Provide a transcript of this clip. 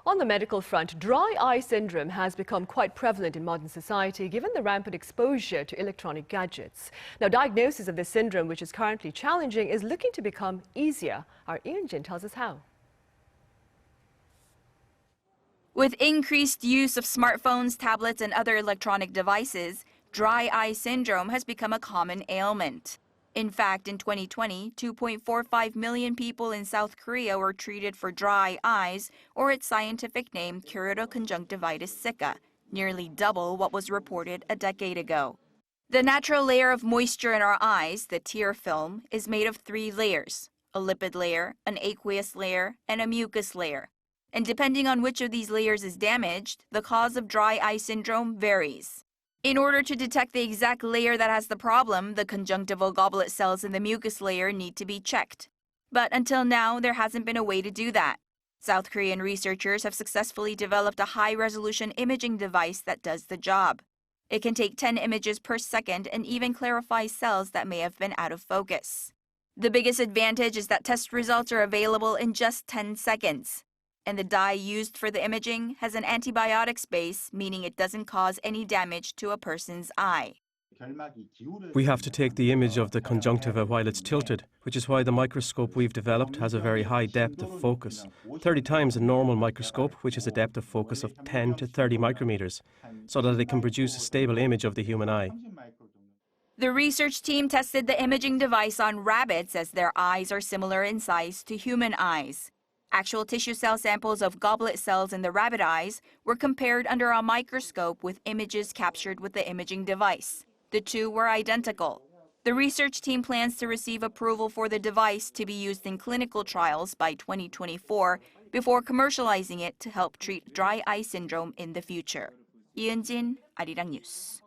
On the medical front, dry eye syndrome has become quite prevalent in modern society given the rampant exposure to electronic gadgets. Now, diagnosis of this syndrome, which is currently challenging, is looking to become easier. Our Eun-jin tells us how. With increased use of smartphones, tablets, and other electronic devices, dry eye syndrome has become a common ailment. In fact, in 2020, 2.45 million people in South Korea were treated for dry eyes, or its scientific name, Keratoconjunctivitis Sicca, nearly double what was reported a decade ago. The natural layer of moisture in our eyes, the tear film, is made of 3 layers: a lipid layer, an aqueous layer, and a mucus layer. And depending on which of these layers is damaged, the cause of dry eye syndrome varies. In order to detect the exact layer that has the problem, the conjunctival goblet cells in the mucus layer need to be checked. But until now, there hasn't been a way to do that. South Korean researchers have successfully developed a high-resolution imaging device that does the job. It can take 10 images per second and even clarify cells that may have been out of focus. The biggest advantage is that test results are available in just 10 seconds. And the dye used for the imaging has an antibiotic base, meaning it doesn't cause any damage to a person's eye. We have to take the image of the conjunctiva while it's tilted, which is why the microscope we've developed has a very high depth of focus, 30 times a normal microscope, which is a depth of focus of 10 to 30 micrometers, so that it can produce a stable image of the human eye. The research team tested the imaging device on rabbits as their eyes are similar in size to human eyes. Actual tissue cell samples of goblet cells in the rabbit eyes were compared under a microscope with images captured with the imaging device. The two were identical. The research team plans to receive approval for the device to be used in clinical trials by 2024 before commercializing it to help treat dry eye syndrome in the future. Eun-jin, Arirang News.